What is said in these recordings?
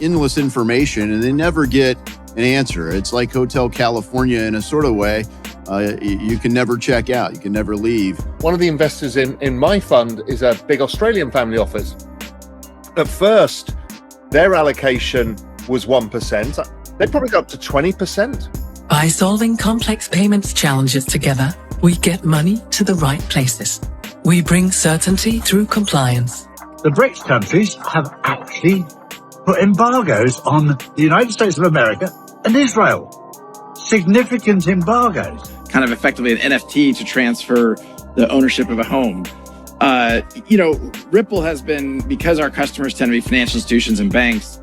endless information and they never get an answer. It's like Hotel California in a sort of way. You can never check out. You can never leave. One of the investors in my fund is a big Australian family office. At first, their allocation was 1%. They probably got up to 20%. By solving complex payments challenges together, we get money to the right places. We bring certainty through compliance. The BRICS countries have actually put embargoes on the United States of America and Israel. Significant embargoes. Kind of effectively an NFT to transfer the ownership of a home. Ripple has been, because our customers tend to be financial institutions and banks.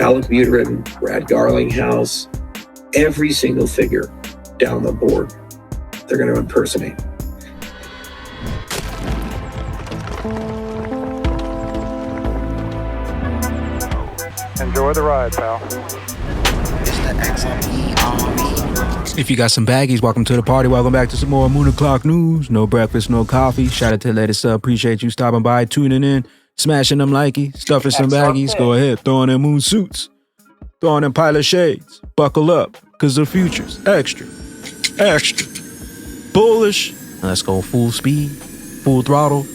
Alec Muterin, Brad Garlinghouse, every single figure down the board, they're going to impersonate. Enjoy the ride, pal. It's the XRP army. If you got some baggies, welcome to the party. Welcome back to some more Moon O'Clock News. No breakfast, no coffee. Shout out to the latest sub. Appreciate you stopping by, tuning in, smashing them likey, stuffing some baggies. Go ahead, throw on them moon suits, throw on them pilot shades. Buckle up, because the future's extra bullish. Let's go full speed, full throttle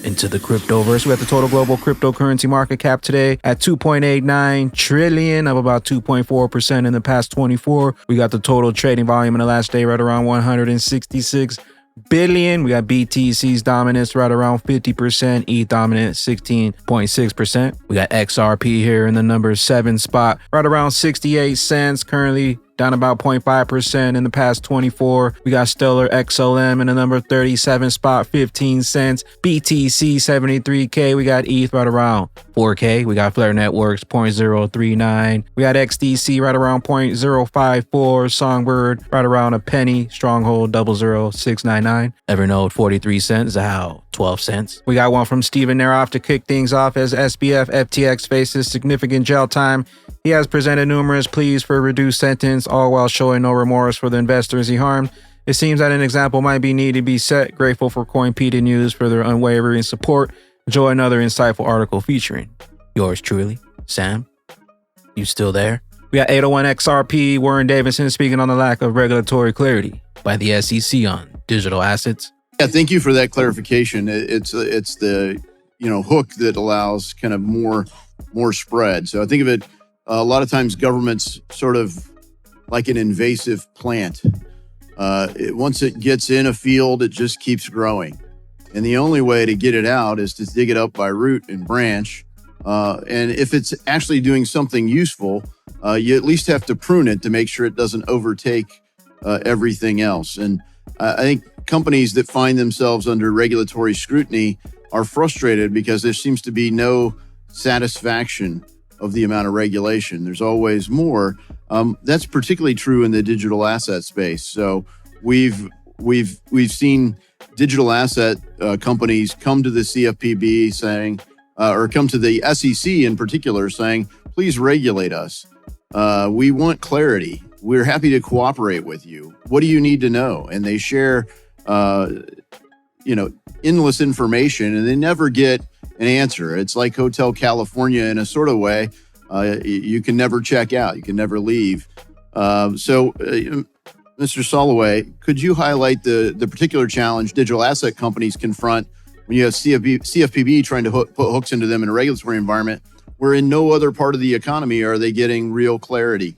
into the cryptoverse. We have the total global cryptocurrency market cap today at 2.89 trillion, up about 2.4% in the past 24. We got the total trading volume in the last day right around 166 billion. We got BTC's dominance right around 50%, ETH dominant 16.6%. We got XRP here in the number 7 spot, right around 68 cents, currently down about 0.5% in the past 24. We got Stellar XLM in the number 37 spot, 15 cents. BTC 73K. We got ETH right around 4K. We got Flare Networks 0.039. We got XDC right around 0.054. Songbird right around a penny. Stronghold 00699. Evernote 43 cents. Zao 12 cents. We got one from Steven Neroff to kick things off as SBF FTX faces significant jail time. He has presented numerous pleas for a reduced sentence, all while showing no remorse for the investors he harmed. It seems that an example might be needed to be set. Grateful for Coinpedia News for their unwavering support. Enjoy another insightful article featuring yours truly, Sam. You still there? We got 801 XRP, Warren Davidson speaking on the lack of regulatory clarity by the SEC on digital assets. Yeah, thank you for that clarification. It's the hook that allows kind of more spread. So I think of it a lot of times government's sort of like an invasive plant. Once it gets in a field, it just keeps growing. And the only way to get it out is to dig it up by root and branch. And if it's actually doing something useful, you at least have to prune it to make sure it doesn't overtake everything else. And I think companies that find themselves under regulatory scrutiny are frustrated because there seems to be no satisfaction of the amount of regulation. There's always more. That's particularly true in the digital asset space. So we've seen digital asset companies come to the CFPB saying, or come to the SEC in particular saying, please regulate us. We want clarity. We're happy to cooperate with you. What do you need to know? And they share, endless information and they never get an answer. It's like Hotel California in a sort of way. You can never check out. You can never leave. So, Mr. Soloway, could you highlight the particular challenge digital asset companies confront when you have CFPB trying to put hooks into them in a regulatory environment where in no other part of the economy are they getting real clarity?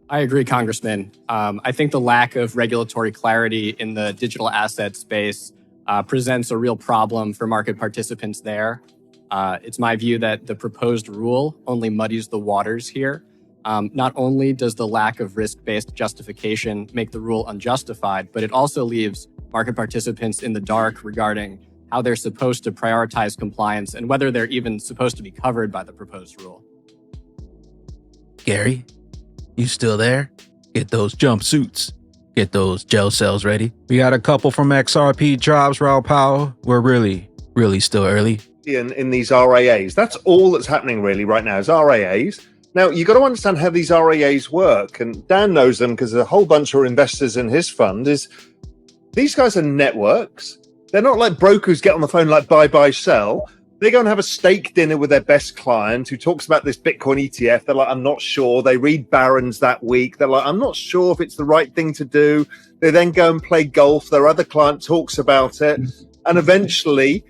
I agree, Congressman. I think the lack of regulatory clarity in the digital asset space presents a real problem for market participants there. It's my view that the proposed rule only muddies the waters here. Not only does the lack of risk-based justification make the rule unjustified, but it also leaves market participants in the dark regarding how they're supposed to prioritize compliance and whether they're even supposed to be covered by the proposed rule. Gary, you still there? Get those jumpsuits. Get those gel cells ready. We got a couple from XRP drops, Raul Powell. We're really still early. In these RAAs. That's all that's happening really right now is RAAs. Now, you've got to understand how these RAAs work, and Dan knows them because a whole bunch of investors in his fund. Is these guys are networks. They're not like brokers get on the phone like buy, sell. They go and have a steak dinner with their best client who talks about this Bitcoin ETF. They're like, I'm not sure. They read Barron's that week. They're like, I'm not sure if it's the right thing to do. They then go and play golf. Their other client talks about it. And eventually,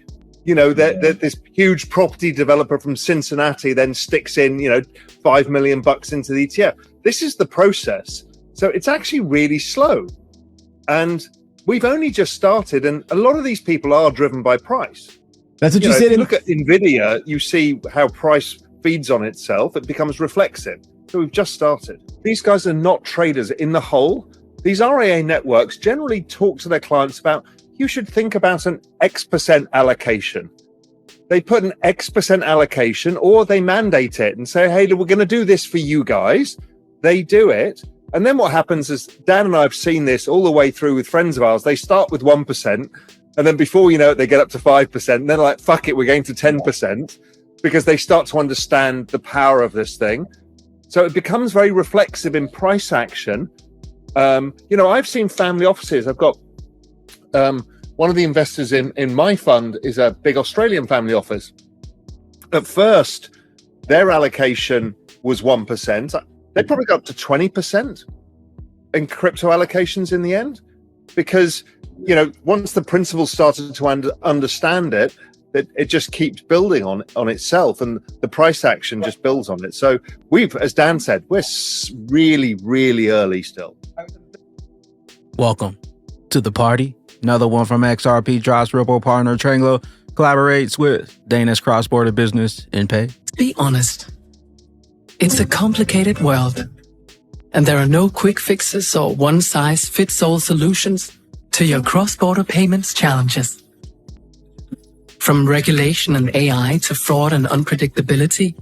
this huge property developer from Cincinnati then sticks in, $5 million into the ETF. This is the process. So it's actually really slow. And we've only just started. And a lot of these people are driven by price. That's what you said. If you look at NVIDIA, you see how price feeds on itself. It becomes reflexive. So we've just started. These guys are not traders in the whole. These RIA networks generally talk to their clients about, you should think about an X% allocation. They put an X% allocation, or they mandate it and say, hey, we're going to do this for you guys. They do it. And then what happens is, Dan and I have seen this all the way through with friends of ours. They start with 1%. And then before you know it, they get up to 5%. And they're like, fuck it, we're going to 10%, because they start to understand the power of this thing. So it becomes very reflexive in price action. I've seen family offices. I've got one of the investors in my fund is a big Australian family office. At first, their allocation was 1%. They probably got up to 20% in crypto allocations in the end, because once the principals started to understand it, it just keeps building on itself, and the price action just builds on it. So as Dan said, we're really, really early still. Welcome to the party. Another one from XRP drops. Ripple partner Tranglo collaborates with Dana's cross-border business in pay. Be honest. It's a complicated world, and there are no quick fixes or one-size-fits-all solutions to your cross-border payments challenges. From regulation and AI to fraud and unpredictability,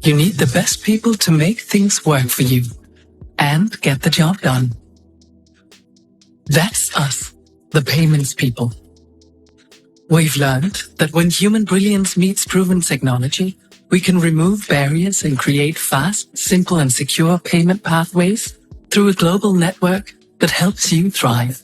you need the best people to make things work for you and get the job done. That's us, the payments people. We've learned that when human brilliance meets proven technology, we can remove barriers and create fast, simple, and secure payment pathways through a global network that helps you thrive.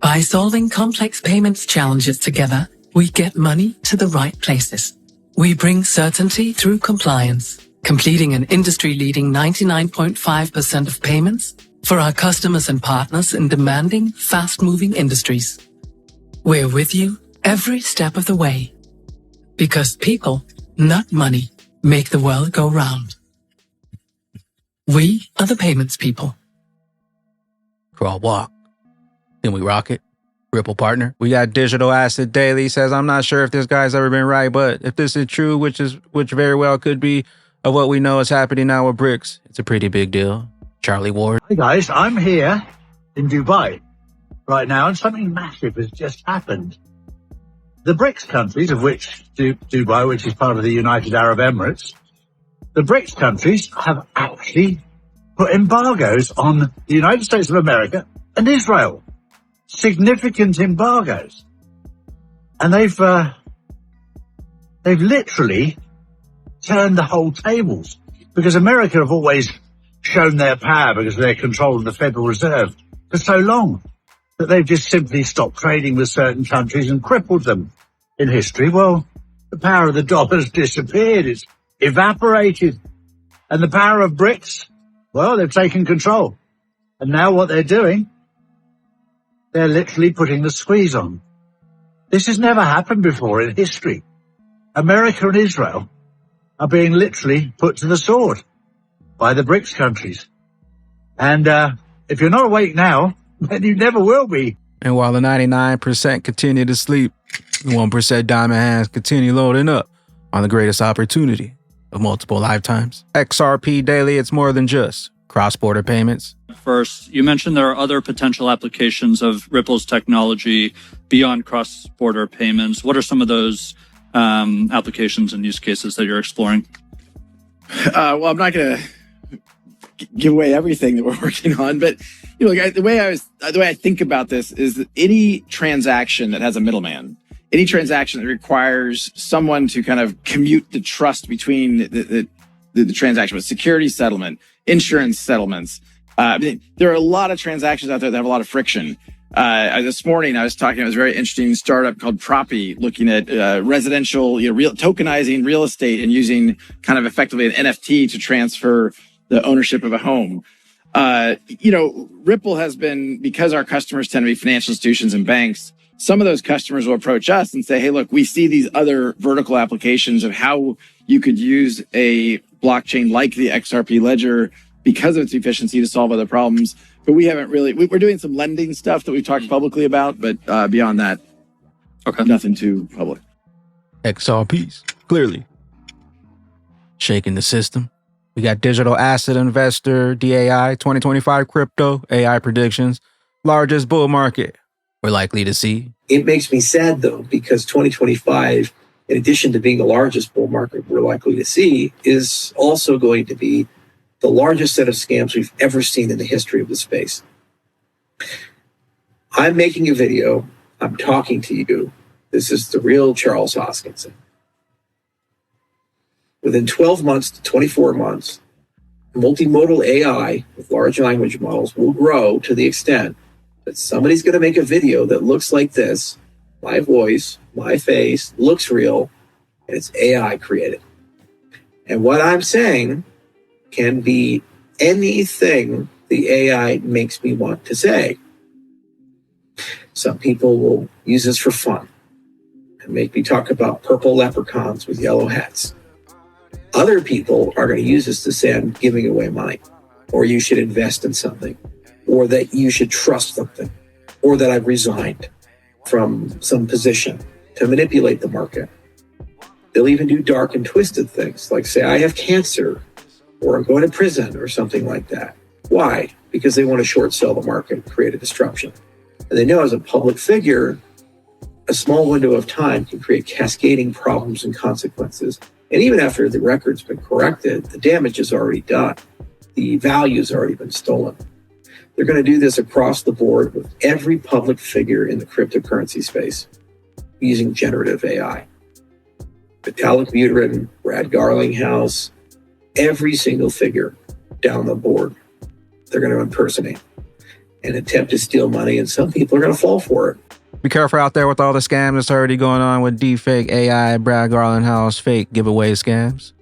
By solving complex payments challenges together, we get money to the right places. We bring certainty through compliance, completing an industry-leading 99.5% of payments for our customers and partners in demanding, fast-moving industries. We're with you every step of the way, because people, not money, make the world go round. We are the payments people. Crawl, walk. Can we rock it? Ripple partner. We got Digital Asset Daily says, I'm not sure if this guy's ever been right, but if this is true, which very well could be, of what we know is happening now with BRICS, it's a pretty big deal. Charlie Ward. Hey guys, I'm here in Dubai right now, and something massive has just happened. The BRICS countries, of which Dubai, which is part of the United Arab Emirates, the BRICS countries have actually put embargoes on the United States of America and Israel. Significant embargoes. And they've literally turned the whole tables, because America have always shown their power because they're controlling the Federal Reserve for so long that they've just simply stopped trading with certain countries and crippled them in history. Well, the power of the dollar has disappeared. It's evaporated. And the power of BRICS, well, they've taken control. And now what they're doing, they're literally putting the squeeze on. This has never happened before in history. America and Israel are being literally put to the sword by the BRICS countries. And if you're not awake now, then you never will be. And while the 99% continue to sleep, the 1% diamond hands continue loading up on the greatest opportunity of multiple lifetimes. XRP Daily, it's more than just cross-border payments. First, you mentioned there are other potential applications of Ripple's technology beyond cross-border payments. What are some of those applications and use cases that you're exploring? Well, I'm not going to give away everything that we're working on, but the way I think about this is that any transaction that has a middleman, any transaction that requires someone to kind of commute the trust between the transaction, with security settlement, insurance settlements. There are a lot of transactions out there that have a lot of friction. This morning, I was talking, it was a very interesting startup called Proppy, looking at residential, tokenizing real estate and using kind of effectively an NFT to transfer the ownership of a home. Ripple has been, because our customers tend to be financial institutions and banks, some of those customers will approach us and say, hey, look, we see these other vertical applications of how you could use a blockchain like the XRP ledger because of its efficiency to solve other problems. But we haven't really, we're doing some lending stuff that we've talked publicly about, but beyond that, nothing too public. XRPs, clearly. Shaking the system. We got digital asset investor, DAI, 2025 crypto, AI predictions, largest bull market we're likely to see. It makes me sad, though, because 2025, in addition to being the largest bull market we're likely to see, is also going to be the largest set of scams we've ever seen in the history of the space. I'm making a video. I'm talking to you. This is the real Charles Hoskinson. Within 12 months to 24 months, multimodal AI with large language models will grow to the extent that somebody's going to make a video that looks like this, my voice, my face, looks real, and it's AI created. And what I'm saying can be anything the AI makes me want to say. Some people will use this for fun and make me talk about purple leprechauns with yellow hats. Other people are going to use this to say I'm giving away money, or you should invest in something, or that you should trust something, or that I've resigned from some position to manipulate the market. They'll even do dark and twisted things, like say I have cancer, or I'm going to prison, or something like that. Why? Because they want to short sell the market and create a disruption. And they know as a public figure, a small window of time can create cascading problems and consequences. And even after the record's been corrected, the damage is already done. The value's already been stolen. They're going to do this across the board with every public figure in the cryptocurrency space using generative AI. Vitalik Buterin, Brad Garlinghouse, every single figure down the board, they're going to impersonate and attempt to steal money, and some people are going to fall for it. Be careful out there with all the scams that's already going on with deepfake AI, Brad Garlinghouse, fake giveaway scams.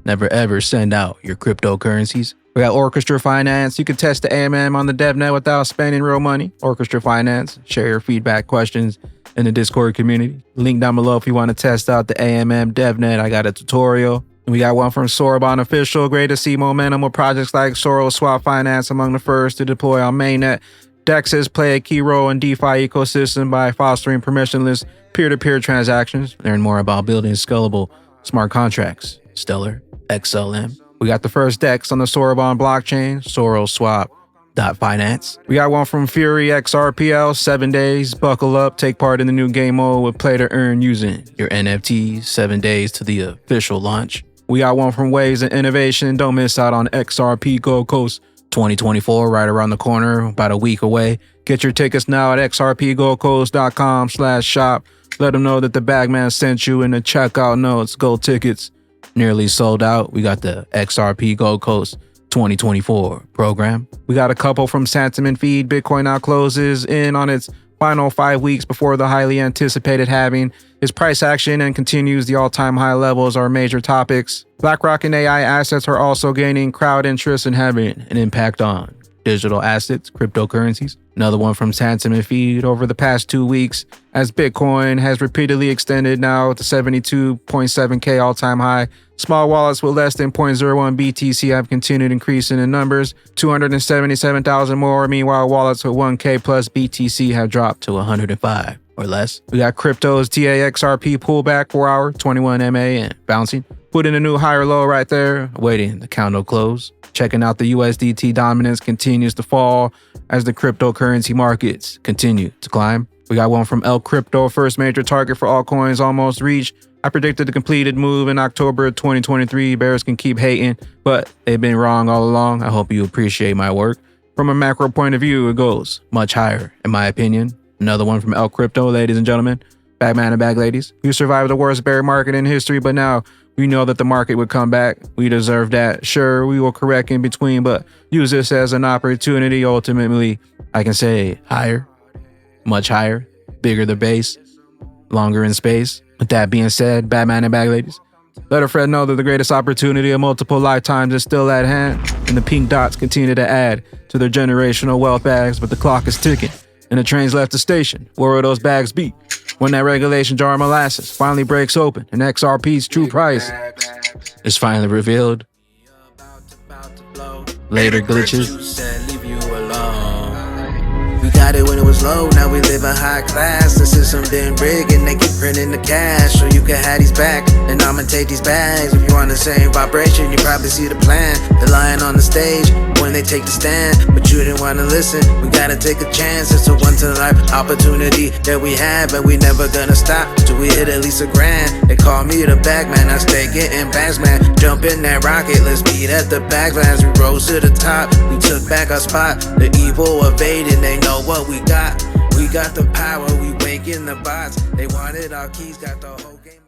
Never ever send out your cryptocurrencies. We got Orchestra Finance. You can test the AMM on the DevNet without spending real money. Orchestra Finance. Share your feedback questions in the Discord community. Link down below if you want to test out the AMM DevNet. I got a tutorial. We got one from Sorbonne Official. Great to see momentum with projects like Sorrel Swap Finance among the first to deploy on mainnet. DEXs play a key role in DeFi ecosystem by fostering permissionless peer-to-peer transactions. Learn more about building scalable smart contracts. Stellar XLM. We got the first DEX on the Sorbonne blockchain, Sorrel Swap.finance. We got one from Fury XRPL, 7 days. Buckle up, take part in the new game mode with play to earn using your NFTs, 7 days to the official launch. We got one from Waves and Innovation. Don't miss out on XRP Gold Coast 2024, right around the corner, about a week away. Get your tickets now at xrpgoldcoast.com/shop. Let them know that the bagman sent you in the checkout notes. Gold tickets nearly sold out. We got the XRP Gold Coast 2024 program. We got a couple from Sentiment Feed. Bitcoin now closes in on its final 5 weeks before the highly anticipated halving. Its price action and continues the all-time high levels are major topics. BlackRock and AI assets are also gaining crowd interest and having an impact on digital assets, cryptocurrencies. Another one from Sentiment Feed. Over the past 2 weeks, as Bitcoin has repeatedly extended now to 72.7K all-time high, small wallets with less than 0.01 BTC have continued increasing in numbers, 277,000 more. Meanwhile, wallets with 1K plus BTC have dropped to 105 or less. We got crypto's TAXRP pullback 4 hour, 21 MA and bouncing. Put in a new higher low right there, awaiting the candle close. Checking out the USDT dominance continues to fall as the cryptocurrency markets continue to climb. We got one from Elk Crypto, first major target for altcoins almost reached. I predicted the completed move in October 2023. Bears can keep hating, but they've been wrong all along. I hope you appreciate my work. From a macro point of view, it goes much higher, in my opinion. Another one from Elk Crypto, ladies and gentlemen. Bagman and bag ladies. We survived the worst bear market in history, but now we know that the market would come back. We deserve that. Sure, we will correct in between, but use this as an opportunity. Ultimately, I can say higher. much higher, bigger the base, longer in space. With that being said, Batman and Bag Ladies, let a friend know that the greatest opportunity of multiple lifetimes is still at hand, and the pink dots continue to add to their generational wealth bags, but the clock is ticking, and the train's left the station. Where will those bags be when that regulation jar of molasses finally breaks open and XRP's true price is finally revealed? Later glitches. We got it when it was low, now we live in high class. The system been rigged and they keep printing the cash, so you can have these back, and I'ma take these bags. If you want the same vibration, you probably see the plan. The lion on the stage when they take the stand, but you didn't wanna listen. We gotta take a chance, it's a once-in-a-life opportunity that we have, and we never gonna stop till we hit at least $1,000. They call me the bag man, I stay getting bags, man. Jump in that rocket, let's meet at the back as we rose to the top. We took back our spot, the evil evaded, they know what we got. We got the power, we waking the bots. They wanted our keys, got the whole game.